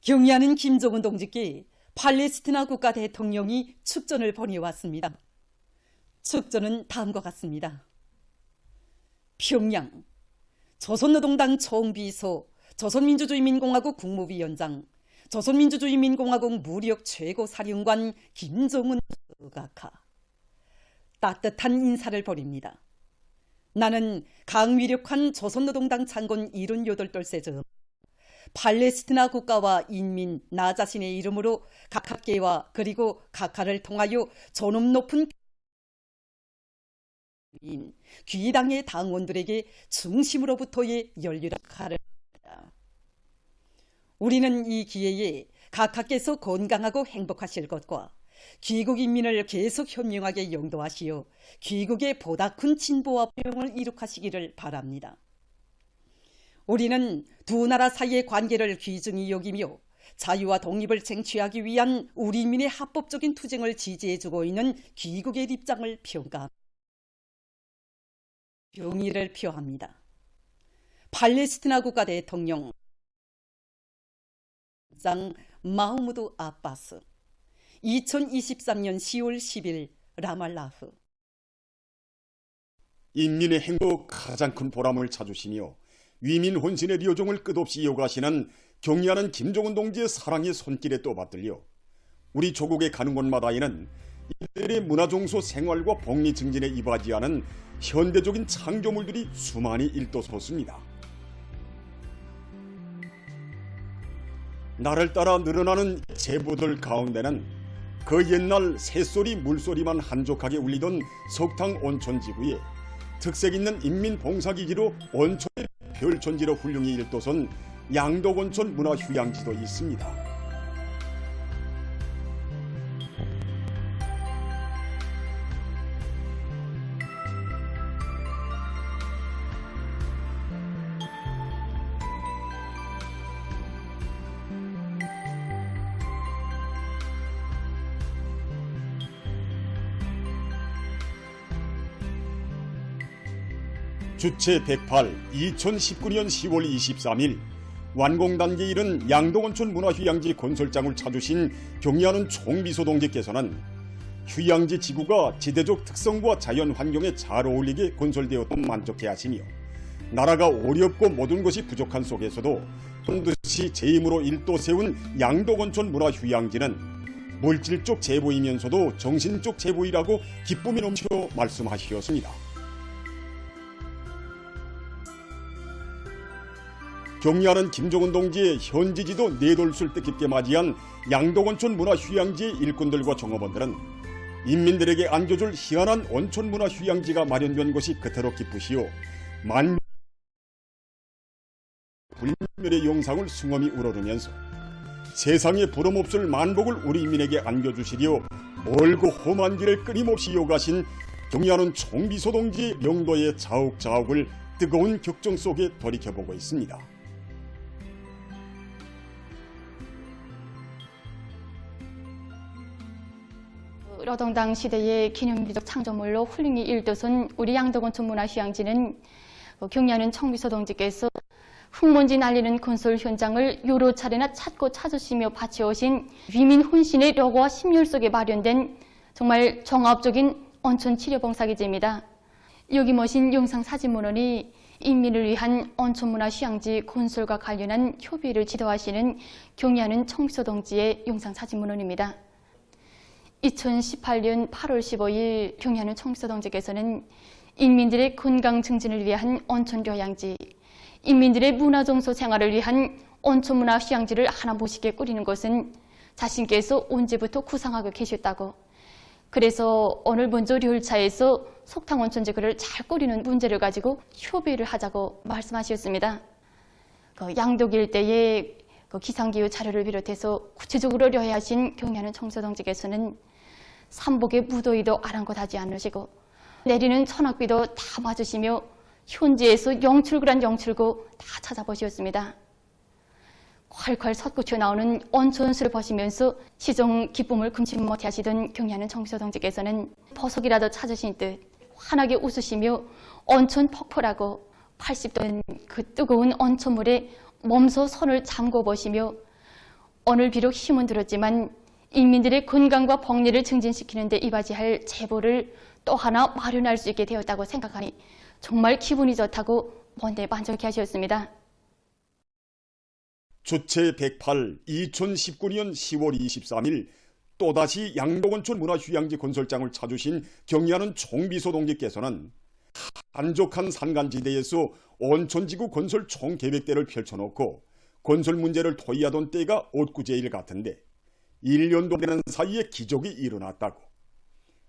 경의하는 김정은 동지께 팔레스티나 국가 대통령이 축전을 보내왔습니다. 축전은 다음과 같습니다. 평양 조선노동당 총비서, 조선민주주의민공화국 국무위원장, 조선민주주의민공화국 무력 최고사령관 김정은 수각하. 따뜻한 인사를 벌입니다. 나는 강위력한 조선노동당 창건 78돌세 팔레스티나 국가와 인민 나 자신의 이름으로 각하께와 그리고 각하를 통하여 존엄 높은 귀당의 당원들에게 중심으로부터의 열렬한 각하를 합니다. 우리는 이 기회에 각하께서 건강하고 행복하실 것과 귀국 인민을 계속 현명하게 영도하시어 귀국의 보다 큰 진보와 발전을 이룩하시기를 바랍니다. 우리는 두 나라 사이의 관계를 귀중히 여기며 자유와 독립을 쟁취하기 위한 우리 인민의 합법적인 투쟁을 지지해주고 있는 귀국의 입장을 평가합니다. 경의를 표합니다. 팔레스티나 국가 대통령 마흐무드 아바스 2023년 10월 10일 라말라흐. 인민의 행복 가장 큰 보람을 찾으시며 위민 혼신의 리오종을 끝없이 이어가시는 경의하는 김정은 동지의 사랑의 손길에 또 받들려 우리 조국에 가는 곳마다에는 이들의 문화종소 생활과 복리 증진에 이바지하는 현대적인 창조물들이 수많이 일도섰습니다. 나를 따라 늘어나는 제보들 가운데는 그 옛날 새소리 물소리만 한적하게 울리던 석탕 온천지구에 특색 있는 인민봉사기지로 온천의 별천지로 훌륭히 일도선 양덕온천 문화휴양지도 있습니다. 주체 108 2019년 10월 23일 완공 단계에 이른 양덕온천 문화휴양지 건설장을 찾으신 경의하는 총비서 동지께서는 휴양지 지구가 지대적 특성과 자연 환경에 잘 어울리게 건설되었던 만족해 하시며 나라가 어렵고 모든 것이 부족한 속에서도 반드시 제 힘으로 일도 세운 양덕온천 문화휴양지는 물질적 제보이면서도 정신적 제보이라고 기쁨이 넘쳐 말씀하셨습니다. 경의하는 김정은 동지의 현지지도 내돌술 뜻깊게 맞이한 양덕온천 문화휴양지의 일꾼들과 종업원들은 인민들에게 안겨줄 희한한 온천 문화휴양지가 마련된 것이 그토록 기쁘시오 불멸의 영상을 승엄히 우러르면서 세상에 부름없을 만복을 우리 인민에게 안겨주시려 멀고 험한 길을 끊임없이 이어가신 경의하는 총비서 동지의 명도의 자욱자욱을 뜨거운 격정 속에 돌이켜보고 있습니다. 노동당 시대의 기념비적 창조물로 훌륭히 일도선 우리 양덕온천 문화휴양지는 경의하는 총비서 동지께서 흙먼지 날리는 건설 현장을 여러 차례나 찾고 찾으시며 바쳐오신 위민 혼신의 력과 심혈 속에 마련된 정말 종합적인 온천 치료봉사기지입니다. 여기 모신 영상사진문헌이 인민을 위한 온천문화휴양지 건설과 관련한 협의를 지도하시는 경의하는 총비서 동지의 영상사진문헌입니다. 2018년 8월 15일 경의하는 총비서 동지께서는 인민들의 건강 증진을 위한 온천휴양지, 인민들의 문화정서 생활을 위한 온천문화휴양지를 하나 멋있게 꾸리는 것은 자신께서 언제부터 구상하고 계셨다고, 그래서 오늘 먼저 료일차에서 석탕온천지구를 잘 꾸리는 문제를 가지고 협의를 하자고 말씀하셨습니다. 양덕 일대의 기상기후 자료를 비롯해서 구체적으로 료해하신 경의하는 총비서 동지께서는 삼복의 무더위도 아랑곳하지 않으시고 내리는 천학비도 다 맞으시며 현지에서 영출구란 영출구 다 찾아보셨습니다. 콸콸 솟구쳐 나오는 온천수를 보시면서 시종 기쁨을 금치 못해 하시던 경의하는 총비서 동지께서는 보석이라도 찾으신 듯 환하게 웃으시며 온천 폭포라고 80도 그 뜨거운 온천물에 몸소 손을 잠궈 보시며 오늘 비록 힘은 들었지만 인민들의 건강과 복리를 증진시키는 데 이바지할 제보를 또 하나 마련할 수 있게 되었다고 생각하니 정말 기분이 좋다고 먼데 만족해 하셨습니다. 주체 108 2019년 10월 23일 또다시 양덕원촌 문화휴양지 건설장을 찾으신 경의하는 총비서 동지께서는 한적한 산간지대에서 온천지구 건설 총계획대를 펼쳐놓고 건설 문제를 토의하던 때가 엊그제일 같은데 1년도 되는 사이에 기적이 일어났다고.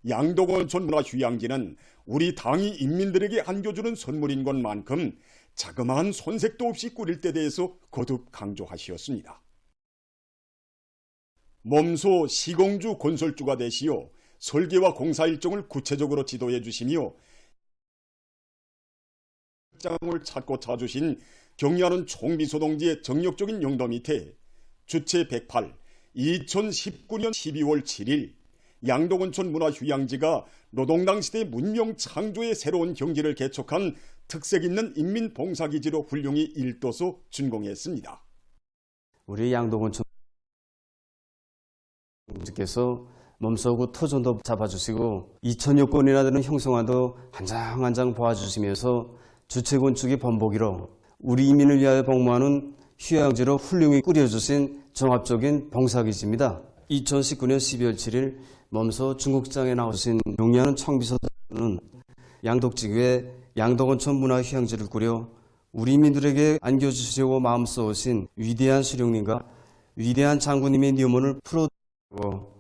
양덕원촌 문화휴양지는 우리 당이 인민들에게 안겨주는 선물인 것만큼 자그마한 손색도 없이 꾸릴 때 대해서 거듭 강조하시었습니다. 몸소 시공주 건설주가 되시어 설계와 공사 일정을 구체적으로 지도해 주시며 장을 찾고 찾으신 경의하는 총비서 동지의 정력적인 영도 밑에 주체 108 2019년 12월 7일 양덕원촌 문화휴양지가 노동당 시대 문명 창조의 새로운 경지를 개척한 특색 있는 인민봉사기지로 훌륭히 일도서 준공했습니다. 우리 양덕원촌 동지께서 몸소고 토종도 잡아주시고 2,000여 건이나 되는 형성안도 한 장 한 장 보아주시면서 주체건축의 본보기로 우리 이민을 위하여 복무하는 휴양지로 훌륭히 꾸려주신 종합적인 봉사기지입니다. 2019년 12월 7일 몸소 중국장에 나오신 경의하는 총비서는 양덕지구에 양덕원촌 문화휴양지를 꾸려 우리 인민들에게 안겨주시려고 마음 써오신 위대한 수령님과 위대한 장군님의 염원을 풀어주고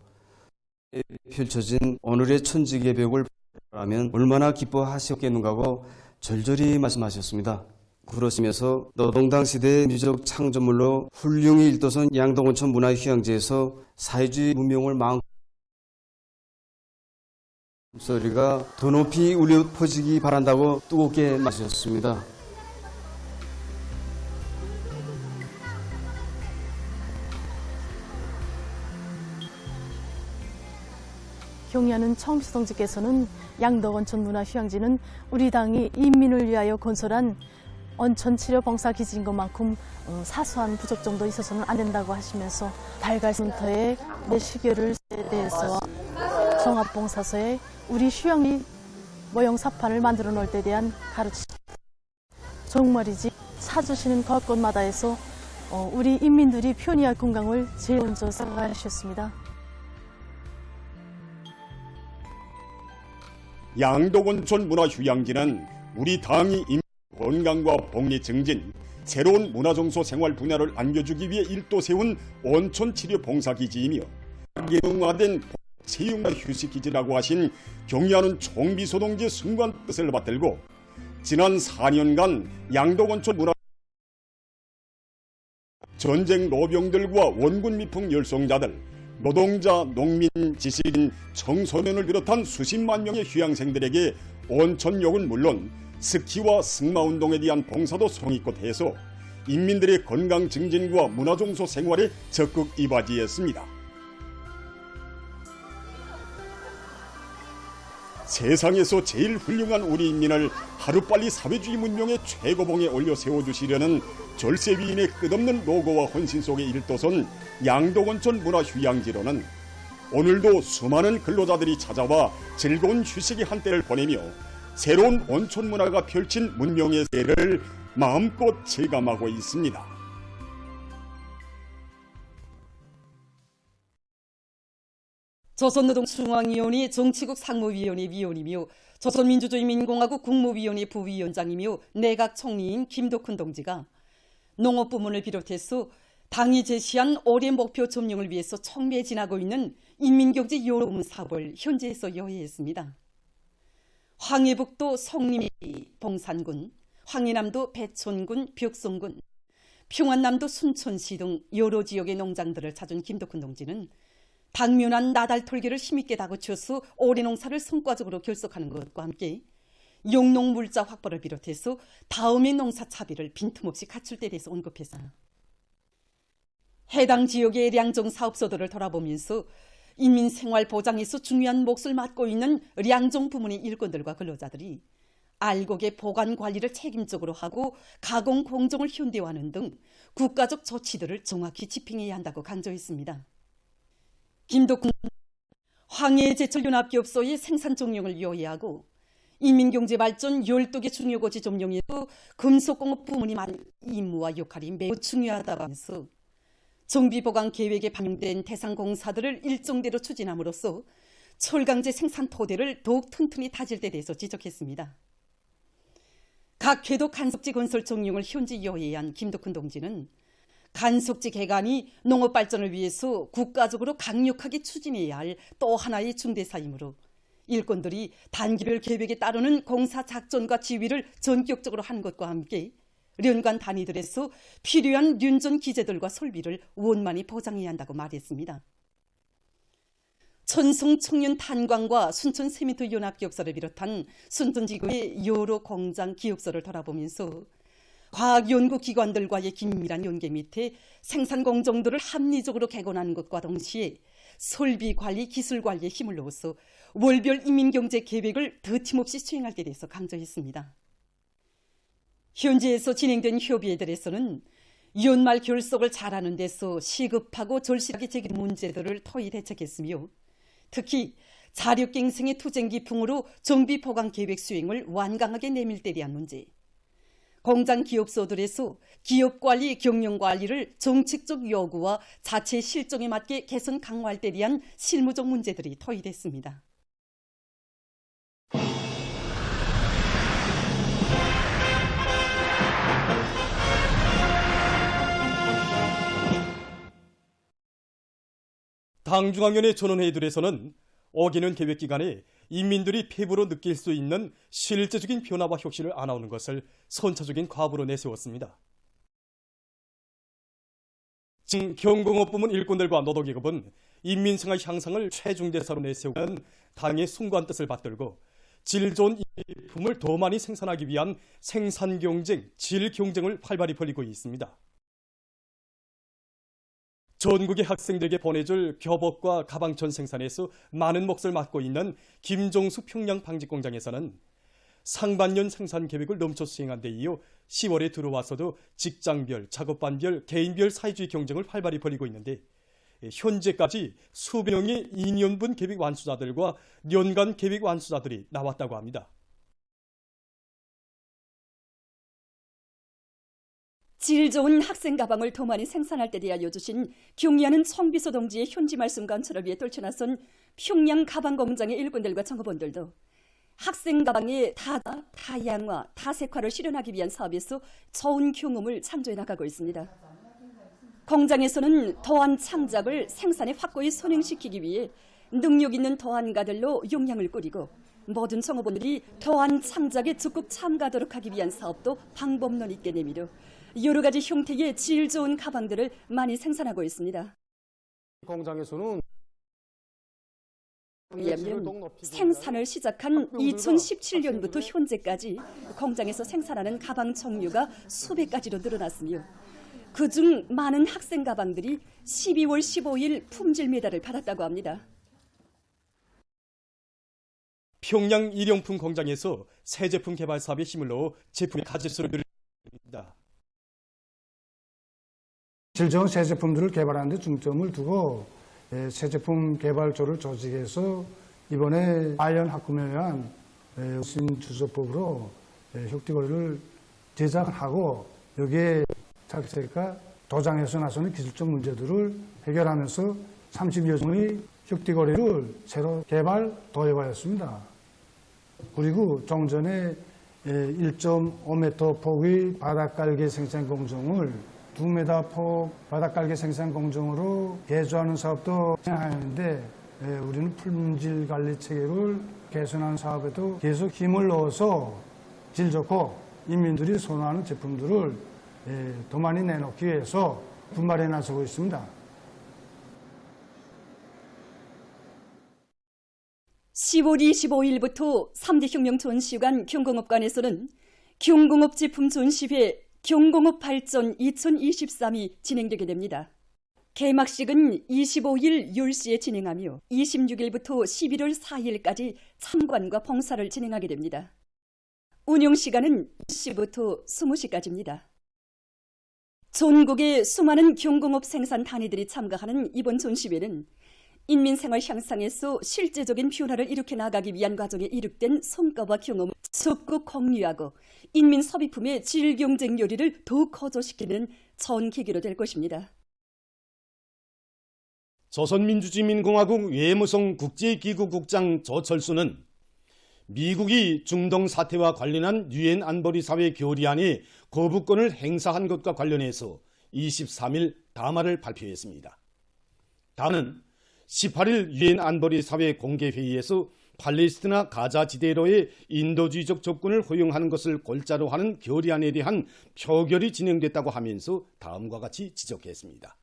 펼쳐진 오늘의 천지개벽을 바라면 얼마나 기뻐하셨겠는가 하고 절절히 말씀하셨습니다. 그러시면서 노동당 시대의 민족 창조물로 훌륭히 일도선 양덕원촌 문화휴양지에서 사회주의 문명을 소리가 더 높이 울려 퍼지기 바란다고 뜨겁게 말씀하셨습니다. 경의하는 총비서 동지께서는 양덕원촌 문화휴양지는 우리 당이 인민을 위하여 건설한 온천치료 봉사기지인 것만큼 사소한 부족 정도 있어서는 안 된다고 하시면서 달걀센터의 내시계를 대해서 종합봉사소에 우리 휴양지 모형사판을 만들어 놓을 때 대한 가르침 정말이지 사주시는 곳곳마다에서 우리 인민들이 편의할 건강을 제일 먼저 생각하셨습니다. 양덕원촌 문화휴양지는 우리 당이 건강과 복리 증진, 새로운 문화정서 생활 분야를 안겨주기 위해 일도 세운 온천치료 봉사기지이며 예능화된 체육과 휴식기지라고 하신 경의하는 총비서 동지의 순간 뜻을 받들고 지난 4년간 양덕원촌 문화 전쟁 노병들과 원군 미풍 열성자들, 노동자, 농민, 지식인, 청소년을 비롯한 수십만 명의 휴양생들에게 온천욕은 물론 스키와 승마운동에 대한 봉사도 성의껏 해서 인민들의 건강 증진과 문화종소 생활에 적극 이바지했습니다. 세상에서 제일 훌륭한 우리 인민을 하루빨리 사회주의 문명의 최고봉에 올려 세워주시려는 절세위인의 끝없는 노고와 헌신 속에 일도선 양덕원촌 문화휴양지로는 오늘도 수많은 근로자들이 찾아와 즐거운 휴식의 한때를 보내며 새로운 온천 문화가 펼친 문명의 세를 마음껏 체감하고 있습니다. 조선노동중앙위원회 정치국 상무위원회 위원이며 조선민주주의인민공화국 국무위원회 부위원장이며 내각 총리인 김덕훈 동지가 농업부문을 비롯해서 당이 제시한 올해 목표 점령을 위해서 촉매진하고 있는 인민경제 여러 부문 사업을 현지에서 여회했습니다. 황해북도 송림리 봉산군, 황해남도 배촌군 벽송군, 평안남도 순천시 등 여러 지역의 농장들을 찾은 김덕훈 동지는 당면한 나달 털기를 힘있게 다그쳐서 올해 농사를 성과적으로 결속하는 것과 함께 용농 물자 확보를 비롯해서 다음의 농사 차비를 빈틈없이 갖출 때 대해서 언급했어요. 해당 지역의 량정 사업소들을 돌아보면서 인민생활 보장에서 중요한 몫을 맡고 있는 량정 부문의 일꾼들과 근로자들이 알곡의 보관 관리를 책임적으로 하고 가공 공정을 현대화하는 등 국가적 조치들을 정확히 집행해야 한다고 강조했습니다. 김덕훈 황해제철연합기업소의 생산 종용을 요해하고 인민경제발전 12개 중요고지 점령에도 금속공업 부문이 맡은 임무와 역할이 매우 중요하다고 하면서 정비보강 계획에 반영된 대상 공사들을 일정대로 추진함으로써 철강제 생산 토대를 더욱 튼튼히 다질 데 대해서 지적했습니다. 각 궤도 간속지 건설 종용을 현지 요해한 김덕훈 동지는 간속지 개간이 농업 발전을 위해서 국가적으로 강력하게 추진해야 할 또 하나의 중대사이므로 일꾼들이 단기별 계획에 따르는 공사 작전과 지휘를 전격적으로 하는 것과 함께 연관 단위들에서 필요한 륜전 기재들과 설비를 원만히 보장해야 한다고 말했습니다. 천성 청년 탄광과 순천 세미트 연합기업소를 비롯한 순천지구의 여러 공장 기업소를 돌아보면서 과학연구기관들과의 긴밀한 연계 밑에 생산 공정들을 합리적으로 개건하는 것과 동시에 설비 관리, 기술 관리에 힘을 넣어서 월별 인민경제 계획을 더팀없이 수행할 데 대해서 강조했습니다. 현지에서 진행된 협의회들에서는 연말 결석을 잘하는 데서 시급하고 절실하게 제기된 문제들을 토의 대책했으며 특히 자력갱생의 투쟁기풍으로 정비보강 계획 수행을 완강하게 내밀 때 대한 문제, 공장 기업소들에서 기업관리, 경영관리를 정책적 요구와 자체 실정에 맞게 개선 강화할 때 대한 실무적 문제들이 토의됐습니다. 당중앙위원회 전원회의들에서는 어기는 계획 기간에 인민들이 피부로 느낄 수 있는 실제적인 변화와 혁신을 안아오는 것을 선차적인 과부로 내세웠습니다. 지금 경공업 부문 일꾼들과 노동기업은 인민생활 향상을 최중대사로 내세우는 당의 숭고한 뜻을 받들고 질 좋은 일품을 더 많이 생산하기 위한 생산 경쟁, 질 경쟁을 활발히 벌이고 있습니다. 전국의 학생들에게 보내줄 교복과 가방천 생산에서 많은 몫을 맡고 있는 김종수 평양방직공장에서는 상반년 생산 계획을 넘쳐 수행한 데 이어 10월에 들어와서도 직장별, 작업반별, 개인별 사회주의 경쟁을 활발히 벌이고 있는데 현재까지 수백 명의 2년분 계획 완수자들과 연간 계획 완수자들이 나왔다고 합니다. 질 좋은 학생 가방을 더 많이 생산할 때 대해 알려주신 경의하는 청비서 동지의 현지 말씀 관철을 위해 떨쳐나선 평양 가방 공장의 일꾼들과 정업원들도 학생 가방의 다양화, 다색화를 실현하기 위한 사업에서 좋은 경험을 창조해 나가고 있습니다. 공장에서는 더한 창작을 생산에 확고히 선행시키기 위해 능력 있는 더한가들로 역량을 꾸리고 모든 정업원들이 더한 창작에 적극 참가하도록 하기 위한 사업도 방법론 있게 내밀어 여러 가지 형태의 질 좋은 가방들을 많이 생산하고 있습니다. 공장에서는 생산을 시작한 2017년부터 현재까지 공장에서 생산하는 가방 종류가 수백 가지로 늘어났으며 그중 많은 학생 가방들이 12월 15일 품질 메달을 받았다고 합니다. 평양 일용품 공장에서 새 제품 개발 사업에 힘을 넣어 제품의 가짓수를 늘립니다. 질 좋은 새 제품들을 개발하는 데 중점을 두고 새 제품 개발조를 조직해서 이번에 아이언 학금에 의한 신주소법으로 혁띠거리를 제작하고 여기에 작색과 도장에서 나서는 기술적 문제들을 해결하면서 30여 종의 혁띠거리를 새로 개발 도입하였습니다. 그리고 좀 전에 1.5m 폭의 바닥갈개 생산 공정을 2m 폭 바닥갈개 생산 공정으로 개조하는 사업도 진행하는데 우리는 품질 관리 체계를 개선하는 사업에도 계속 힘을 넣어서 질 좋고 인민들이 선호하는 제품들을 더 많이 내놓기 위해서 분발해 나서고 있습니다. 10월 25일부터 3대 혁명 전시관 경공업관에서는 경공업 제품 전시회 경공업 발전 2023이 진행되게 됩니다. 개막식은 25일 10시에 진행하며 26일부터 11월 4일까지 참관과 봉사를 진행하게 됩니다. 운영 시간은 10시부터 20시까지입니다. 전국의 수많은 경공업 생산 단위들이 참가하는 이번 전시회는 인민생활 향상에서 실제적인 변화를 일으켜 나가기 위한 과정에 이룩된 성과와 경험을 적극 공유하고 인민 소비품의 질 경쟁 요리를 더욱 거저시키는 전 계기로 될 것입니다. 조선민주주의민공화국 외무성 국제기구국장 조철수는 미국이 중동 사태와 관련한 유엔 안보리사회 결의안에 거부권을 행사한 것과 관련해서 23일 담화를 발표했습니다. 담화는 18일 유엔 안보리사회 공개회의에서 팔레스티나 가자 지대로의 인도주의적 접근을 허용하는 것을 골자로 하는 결의안에 대한 표결이 진행됐다고 하면서 다음과 같이 지적했습니다.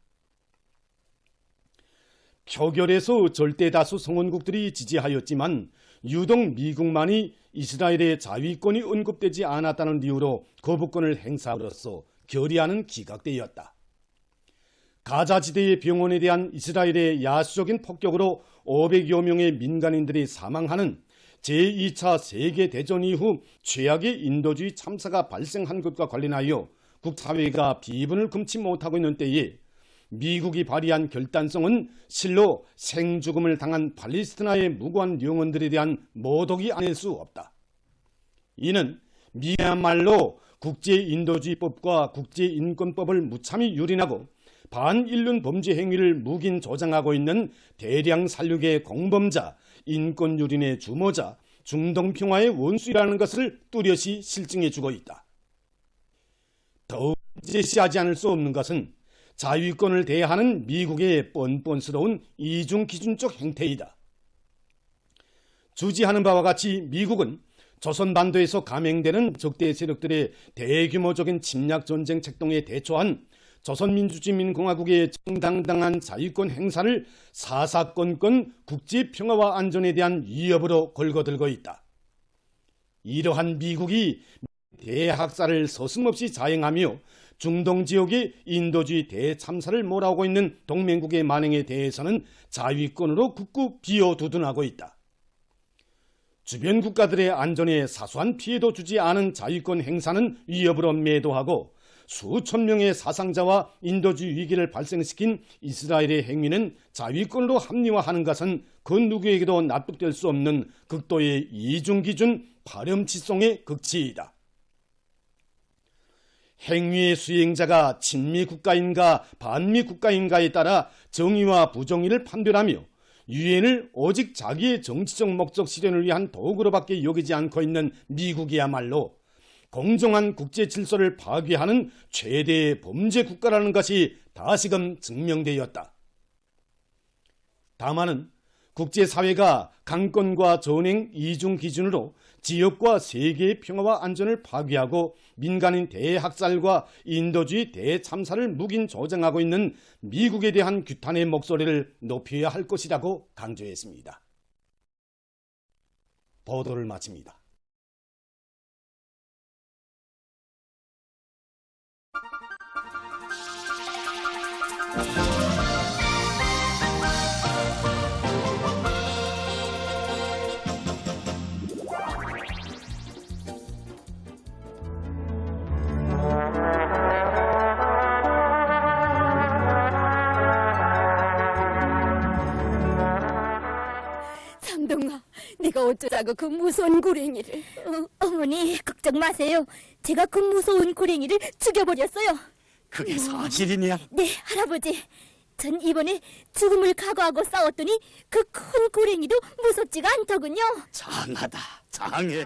표결에서 절대다수 성원국들이 지지하였지만 유독 미국만이 이스라엘의 자위권이 언급되지 않았다는 이유로 거부권을 행사함으로써 결의안은 기각되었다. 가자지대의 병원에 대한 이스라엘의 야수적인 폭격으로 500여 명의 민간인들이 사망하는 제2차 세계대전 이후 최악의 인도주의 참사가 발생한 것과 관련하여 국사회가 비분을 금치 못하고 있는 때에 미국이 발휘한 결단성은 실로 생죽음을 당한 팔레스티나의 무고한 영혼들에 대한 모독이 아닐 수 없다. 이는 미야말로 국제인도주의법과 국제인권법을 무참히 유린하고 반인륜 범죄 행위를 묵인 조장하고 있는 대량 살육의 공범자, 인권유린의 주모자, 중동평화의 원수라는 것을 뚜렷이 실증해주고 있다. 더욱 제시하지 않을 수 없는 것은 자위권을 대하는 미국의 뻔뻔스러운 이중기준적 행태이다. 주지하는 바와 같이 미국은 조선반도에서 감행되는 적대 세력들의 대규모적인 침략전쟁 책동에 대처한 조선민주주의민공화국의 정당당한 자위권 행사를 사사건건 국제평화와 안전에 대한 위협으로 걸거들고 있다. 이러한 미국이 대학살을 서슴없이 자행하며 중동 지역의 인도주의 대참사를 몰아오고 있는 동맹국의 만행에 대해서는 자위권으로 굳고 비워두둔하고 있다. 주변 국가들의 안전에 사소한 피해도 주지 않은 자위권 행사는 위협으로 매도하고 수천 명의 사상자와 인도주의 위기를 발생시킨 이스라엘의 행위는 자위권으로 합리화하는 것은 그 누구에게도 납득될 수 없는 극도의 이중기준 파렴치성의 극치이다. 행위의 수행자가 친미국가인가 반미국가인가에 따라 정의와 부정의를 판별하며 유엔을 오직 자기의 정치적 목적 실현을 위한 도구로밖에 여기지 않고 있는 미국이야말로 공정한 국제 질서를 파괴하는 최대의 범죄 국가라는 것이 다시금 증명되었다. 다만은 국제사회가 강권과 전행 이중 기준으로 지역과 세계의 평화와 안전을 파괴하고 민간인 대학살과 인도주의 대참사를 묵인 조장하고 있는 미국에 대한 규탄의 목소리를 높여야 할 것이라고 강조했습니다. 보도를 마칩니다. 삼동아, 내가 어쩌자고 그 무서운 고랭이를. 어머니, 걱정 마세요. 제가 그 무서운 고랭이를 죽여버렸어요. 그게 사실이냐? 네, 할아버지. 전 이번에 죽음을 각오하고 싸웠더니 그 큰 고랭이도 무섭지가 않더군요. 장하다, 장해.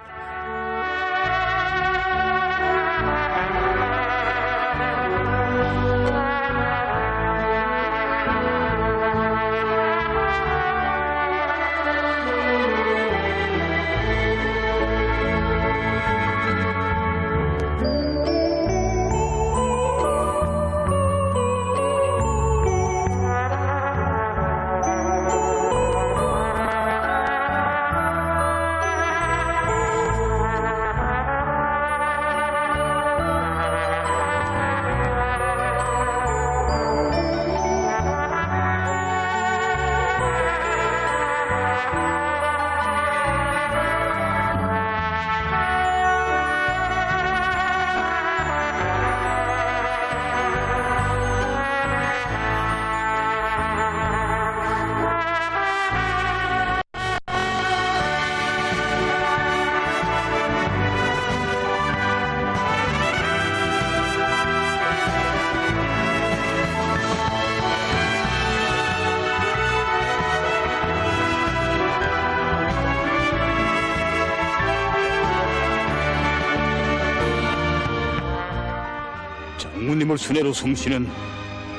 장모님을 순회로 숨쉬는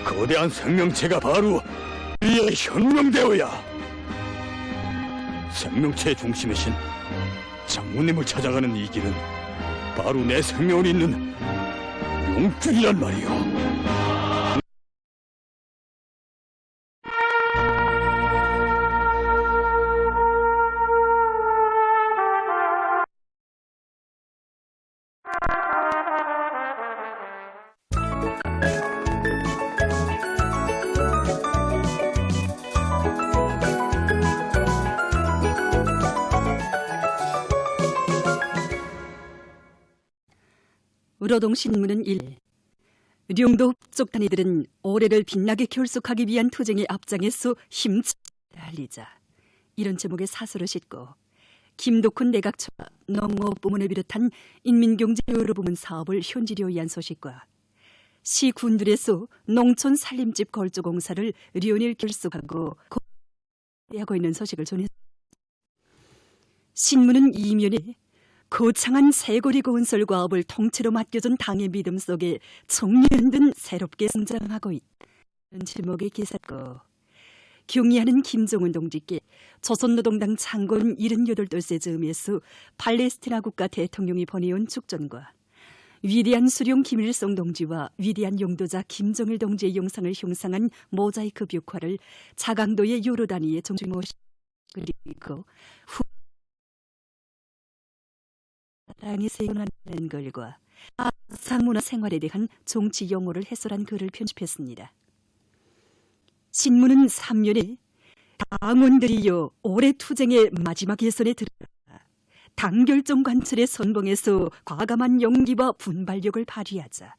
거대한 생명체가 바로 우리의 혁명대오야. 생명체의 중심이신 장모님을 찾아가는 이 길은 바로 내 생명을 잇는 용줄이란 말이오. 의로동신문은 1. 룡도 쪽 단위들은 올해를 빛나게 결속하기 위한 투쟁의 앞장에서 힘차게 달리자. 이런 제목의 사설을 싣고 김덕훈 내각처와 농업 부문을 비롯한 인민경제 여러 부문 사업을 현지로 위한 소식과 시 군들에서 농촌 살림집 걸조 공사를 류일 결속하고 하고 있는 소식을 전했습니다. 신문은 이면에 거창한 새고리 건설 과업을 통째로 맡겨준 당의 믿음 속에 청년든 새롭게 성장하고 있다는 제목의 기사고, 경의하는 김정은 동지께 조선노동당 창건 78돌세 즈음에서 팔레스티나 국가 대통령이 보내온 축전과 위대한 수령 김일성 동지와 위대한 용도자 김정일 동지의 영상을 형상한 모자이크 벽화를 자강도의 여러 단위에 정중히 모시고, 그리고 당이 세운하는 글과 상문화 생활에 대한 정치 용어를 해설한 글을 편집했습니다. 신문은 3년에 당원들이여 올해 투쟁의 마지막 예선에 들어가 당 결정 관철의 선봉에서 과감한 용기와 분발력을 발휘하자.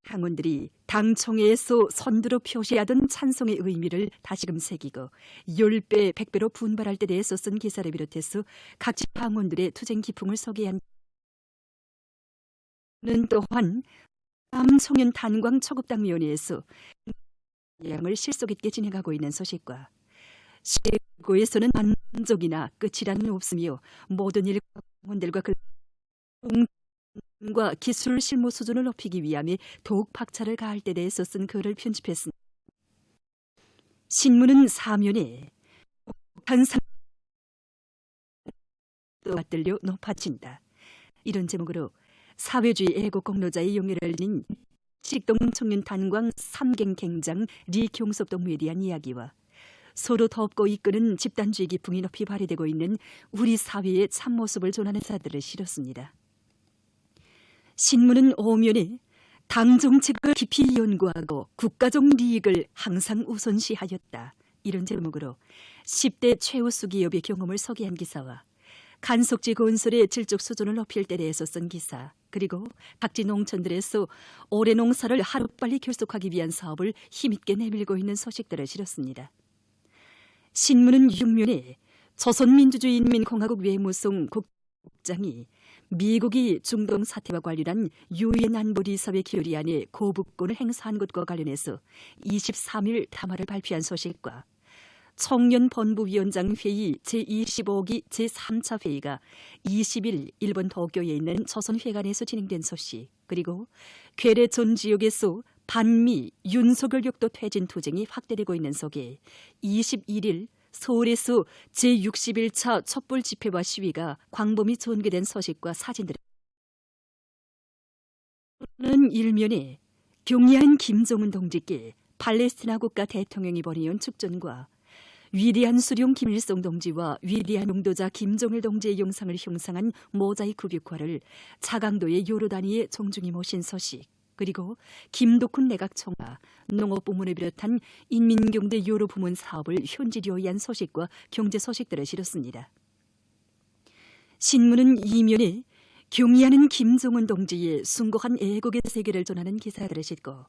당원들이 당총회에서 선두로 표시하던 찬송의 의미를 다시금 새기고 10배, 100배로 분발할 때 대해서 쓴 기사를 비롯해서 각 당원들의 투쟁 기풍을 소개한 는 또한 남청년 단광 초급당위원회에서 양을 실속 있게 진행하고 있는 소식과 시고에서는 만족이나 끝이라는 없으며 모든 일당원들과 과 기술 실무 수준을 높이기 위함에 더욱 박차를 가할 때 대해서 쓴 글을 편집했습니다. 신문은 사면에 한상 맞들려 높아진다. 이런 제목으로 사회주의 애국공로자의 용예를 알린 식동 청년 탄광 3갱 갱장 리경섭 동무에 대한 이야기와 서로 덮고 이끄는 집단주의 기풍이 높이 발휘되고 있는 우리 사회의 참모습을 전하는 사들을 실었습니다. 신문은 오면에 당 정책을 깊이 연구하고 국가적 이익을 항상 우선시하였다. 이런 제목으로 10대 최우수 기업의 경험을 소개한 기사와 간속지 건설의 질적 수준을 높일 때 대해서 쓴 기사, 그리고 각지 농촌들에서 올해 농사를 하루빨리 결속하기 위한 사업을 힘있게 내밀고 있는 소식들을 실었습니다. 신문은 6면에 조선민주주의인민공화국 외무성 국장이 미국이 중동 사태와 관련한 유엔 안보리사회 결의안에 거부권을 행사한 것과 관련해서 23일 담화를 발표한 소식과 청년본부위원장 회의 제25기 제3차 회의가 20일 일본 도쿄에 있는 조선회관에서 진행된 소식, 그리고 괴뢰 전 지역에서 반미 윤석열 격도 퇴진 투쟁이 확대되고 있는 속에 21일 서울에서 제61차 촛불 집회와 시위가 광범위 전개된 소식과 사진들은 일면에 경의한 김정은 동지께 팔레스티나 국가 대통령이 보내온 축전과 위대한 수령 김일성 동지와 위대한 용도자 김정일 동지의 영상을 형상한 모자이크 벽화를 자강도의 여러 단위에 정중히 모신 소식, 그리고 김덕훈 내각총화, 농업부문을 비롯한 인민경제 여러 부문 사업을 현지로 위한 소식과 경제 소식들을 실었습니다. 신문은 이면에 경의하는 김정은 동지의 숭고한 애국의 세계를 전하는 기사들을 싣고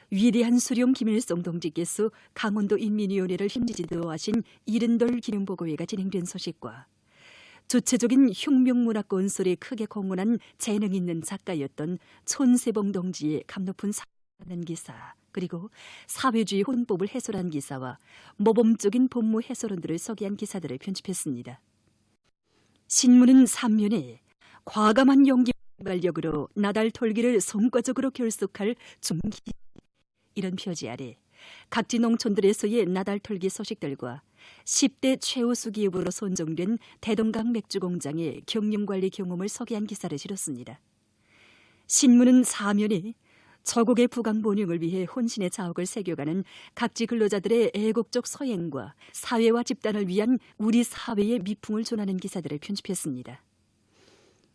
위대한 수령 김일성 동지께서 강원도 인민위원회를 현지 지도하신 70돌 기념보고회가 진행된 소식과 주체적인 혁명문학 건설에 크게 공헌한 재능 있는 작가였던 촌세봉 동지의 감높은 사는 기사, 그리고 사회주의 혼법을 해설한 기사와 모범적인 법무 해설원들을 소개한 기사들을 편집했습니다. 신문은 3면에 과감한 용기 발력으로 나달 털기를 성과적으로 결속할 중기. 이런 표지 아래 각지 농촌들에서의 나달 털기 소식들과 10대 최우수 기업으로 선정된 대동강 맥주공장의 경영관리 경험을 소개한 기사를 실었습니다. 신문은 사면에 저국의 부강 번영을 위해 혼신의 자옥을 새겨가는 각지 근로자들의 애국적 서행과 사회와 집단을 위한 우리 사회의 미풍을 전하는 기사들을 편집했습니다.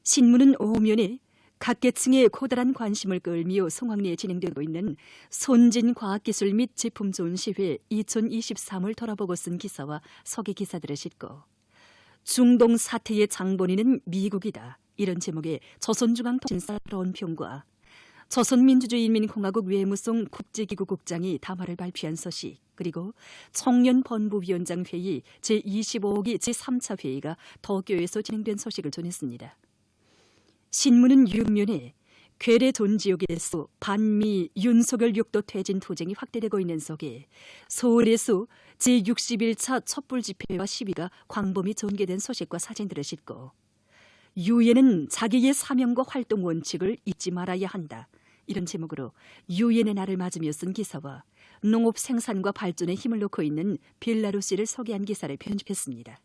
신문은 오면에 각 계층의 커다란 관심을 끌며 성황리에 진행되고 있는 선진과학기술 및 제품 전시회 2023을 돌아보고 쓴 기사와 소개 기사들을 싣고 중동 사태의 장본인은 미국이다. 이런 제목의 조선중앙통신사論평과 조선민주주의인민공화국 외무성 국제기구 국장이 담화를 발표한 소식, 그리고 청년본부위원장 회의 제25기 제3차 회의가 도쿄에서 진행된 소식을 전했습니다. 신문은 6면에 괴뢰 전 지역에서 반미 윤석열 6도 퇴진 투쟁이 확대되고 있는 속에 서울에서 제61차 촛불 집회와 시위가 광범위 전개된 소식과 사진들을 싣고 유엔은 자기의 사명과 활동 원칙을 잊지 말아야 한다. 이런 제목으로 유엔의 날을 맞으며 쓴 기사와 농업 생산과 발전에 힘을 놓고 있는 벨라루시를 소개한 기사를 편집했습니다.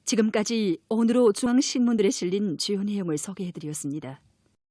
지금까지 오늘로 중앙신문들에 실린 주요 내용을 소개해드렸습니다.